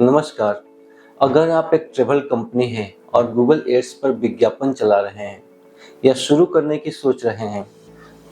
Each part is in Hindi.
नमस्कार। अगर आप एक ट्रैवल कंपनी हैं और गूगल एड्स पर विज्ञापन चला रहे हैं या शुरू करने की सोच रहे हैं,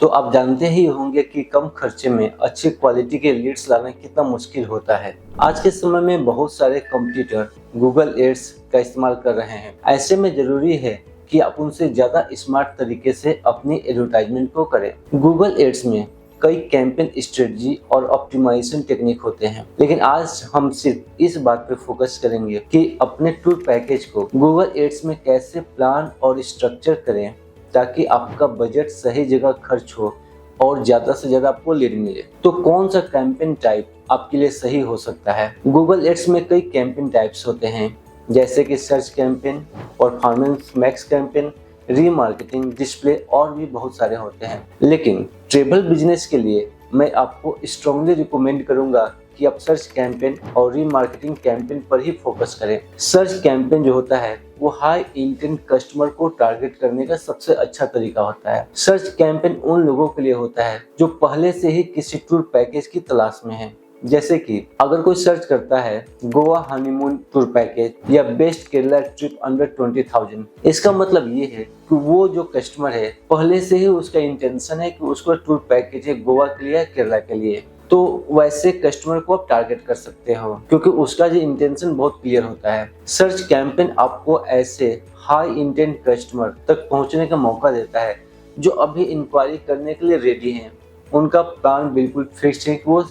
तो आप जानते ही होंगे कि कम खर्चे में अच्छी क्वालिटी के लीड्स लाना कितना मुश्किल होता है। आज के समय में बहुत सारे कंपटीटर गूगल एड्स का इस्तेमाल कर रहे हैं। ऐसे में जरूरी है कि आप उनसे ज़्यादा स्मार्ट तरीके से अपनी एडवर्टाइजमेंट को करें। गूगल एड्स में कई कैंपेन स्ट्रेटजी और ऑप्टिमाइजेशन टेक्निक होते हैं, लेकिन आज हम सिर्फ इस बात पे फोकस करेंगे कि अपने टूर पैकेज को गूगल एड्स में कैसे प्लान और स्ट्रक्चर करें ताकि आपका बजट सही जगह खर्च हो और ज़्यादा से ज़्यादा आपको लीड मिले। तो कौन सा कैंपेन टाइप आपके लिए सही हो सकता है? गूगल एड्स में कई कैंपेन टाइप्स होते हैं, जैसे कि search campaign, performance max campaign, remarketing, display और भी बहुत सारे होते हैं। लेकिन ट्रैवल बिजनेस के लिए मैं आपको स्ट्रांगली रिकमेंड करूंगा कि आप सर्च कैंपेन और रीमार्केटिंग कैंपेन पर ही फोकस करें। सर्च कैंपेन जो होता है वो हाई इंटेंट कस्टमर को टारगेट करने का सबसे अच्छा तरीका होता है। सर्च कैंपेन उन लोगों के लिए होता है जो पहले से ही किसी टूर पैकेज की तलाश में है, जैसे कि अगर कोई सर्च करता है गोवा हनीमून टूर पैकेज या बेस्ट केरला ट्रिप अंडर 20,000, इसका मतलब ये है कि वो जो कस्टमर है पहले से ही उसका इंटेंशन है कि उसको टूर पैकेज है गोवा के लिए या केरला के लिए। तो वैसे कस्टमर को आप टारगेट कर सकते हो क्योंकि उसका जो इंटेंशन बहुत क्लियर होता है। सर्च कैंपेन आपको ऐसे हाई इंटेंट कस्टमर तक पहुंचने का मौका देता है जो अभी इंक्वायरी करने के लिए रेडी हैं। उनका प्लान बिल्कुल फिक्स है कि वो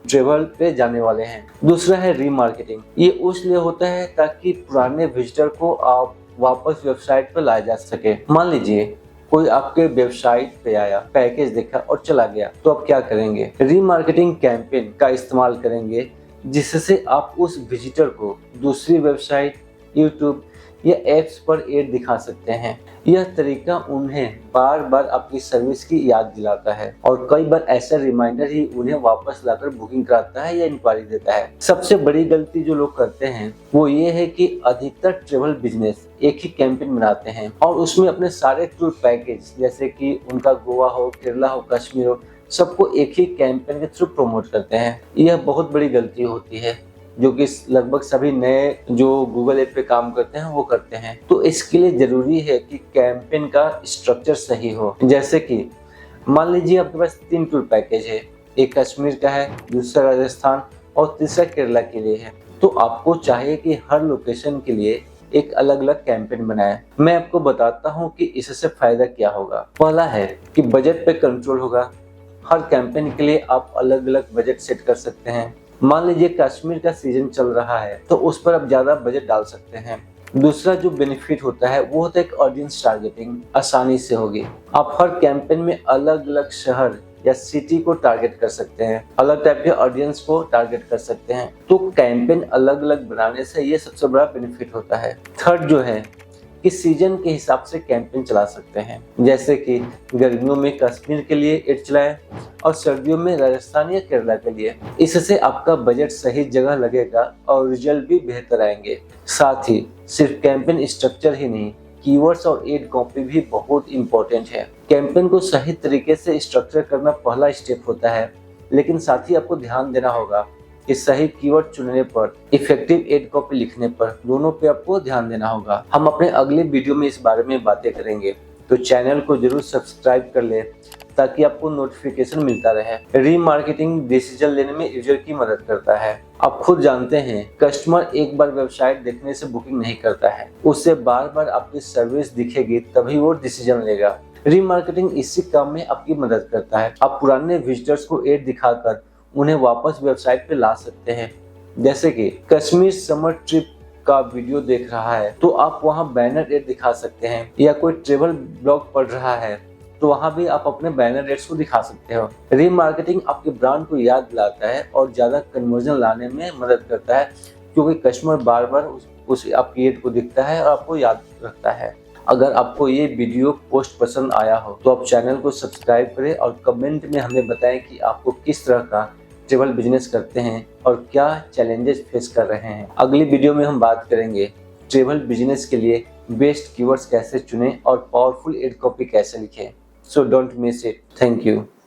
ट्रेवल पे जाने वाले हैं। दूसरा है रीमार्केटिंग। ये उसलिए होता है ताकि पुराने विजिटर को आप वापस वेबसाइट पर लाया जा सके। मान लीजिए कोई आपके वेबसाइट पे आया, पैकेज देखा और चला गया, तो आप क्या करेंगे? रीमार्केटिंग कैंपेन का इस्तेमाल करेंगे जिससे आप उस विजिटर को दूसरी वेबसाइट, यूट्यूब या एप्स पर एड दिखा सकते हैं। यह तरीका उन्हें बार बार आपकी सर्विस की याद दिलाता है और कई बार ऐसा रिमाइंडर ही उन्हें वापस लाकर बुकिंग कराता है या इंक्वायरी देता है। सबसे बड़ी गलती जो लोग करते हैं वो ये है कि अधिकतर ट्रेवल बिजनेस एक ही कैंपेन बनाते हैं और उसमें अपने सारे टूर पैकेज, जैसे कि उनका गोवा हो, केरला हो, कश्मीर हो, सबको एक ही कैंपेन के थ्रू प्रमोट करते हैं। यह बहुत बड़ी गलती होती है जो कि लगभग सभी नए जो गूगल ऐप पे काम करते हैं वो करते हैं। तो इसके लिए जरूरी है कि कैंपेन का स्ट्रक्चर सही हो। जैसे कि मान लीजिए आपके पास 3 टूर पैकेज है, एक कश्मीर का है, दूसरा राजस्थान और तीसरा केरला के लिए है। तो आपको चाहिए कि हर लोकेशन के लिए एक अलग अलग कैंपेन बनाएं। मैं आपको बताता हूँ कि इससे फायदा क्या होगा। पहला है कि बजट पे कंट्रोल होगा। हर कैंपेन के लिए आप अलग अलग बजट सेट कर सकते हैं। मान लीजिए कश्मीर का सीजन चल रहा है तो उस पर आप ज्यादा बजट डाल सकते हैं। दूसरा जो बेनिफिट होता है वो होता है एक ऑडियंस टारगेटिंग आसानी से होगी। आप हर कैंपेन में अलग अलग शहर या सिटी को टारगेट कर सकते हैं, अलग टाइप के ऑडियंस को टारगेट कर सकते हैं। तो कैंपेन अलग अलग बनाने से ये सबसे बड़ा बेनिफिट होता है। थर्ड जो है कि सीजन के हिसाब से कैंपेन चला सकते हैं, जैसे कि गर्मियों में कश्मीर के लिए एड चलाएं और सर्दियों में राजस्थान या केरला के लिए। इससे आपका बजट सही जगह लगेगा और रिजल्ट भी बेहतर आएंगे। साथ ही सिर्फ कैंपेन स्ट्रक्चर ही नहीं, कीवर्ड्स और एड कॉपी भी बहुत इंपॉर्टेंट है। कैंपेन को सही तरीके से स्ट्रक्चर करना पहला स्टेप होता है, लेकिन साथ ही आपको ध्यान देना होगा कि सही कीवर्ड चुनने पर, इफेक्टिव एड कॉपी लिखने पर, दोनों पे आपको ध्यान देना होगा। हम अपने अगले वीडियो में इस बारे में बातें करेंगे, तो चैनल को जरूर सब्सक्राइब कर ले ताकि आपको नोटिफिकेशन मिलता रहे। रीमार्केटिंग डिसीजन लेने में यूजर की मदद करता है। आप खुद जानते हैं कस्टमर एक बार वेबसाइट देखने से बुकिंग नहीं करता है, उससे बार बार आपकी सर्विस दिखेगी तभी वो डिसीजन लेगा। रीमार्केटिंग इसी काम में आपकी मदद करता है। आप पुराने विजिटर्स को एड दिखाकर उन्हें वापस वेबसाइट पे ला सकते हैं। जैसे कि कश्मीर समर ट्रिप का वीडियो देख रहा है तो आप वहां बैनर एड दिखा सकते हैं, या कोई ट्रेवल ब्लॉग पढ़ रहा है तो वहां भी आप अपने बैनर एड्स को दिखा सकते हो। रीमार्केटिंग आपके ब्रांड को याद दिलाता है और ज्यादा कन्वर्जन लाने में मदद करता है, क्योंकि कस्टमर बार बार उस आपकी एड को दिखता है और आपको याद रखता है। अगर आपको ये वीडियो पोस्ट पसंद आया हो तो आप चैनल को सब्सक्राइब करें और कमेंट में हमें बताएं कि आपको किस तरह का ट्रैवल बिजनेस करते हैं और क्या चैलेंजेस फेस कर रहे हैं। अगली वीडियो में हम बात करेंगे ट्रैवल बिजनेस के लिए बेस्ट कीवर्ड्स कैसे चुनें और पावरफुल एड कॉपी कैसे लिखें। So don't miss it. Thank you.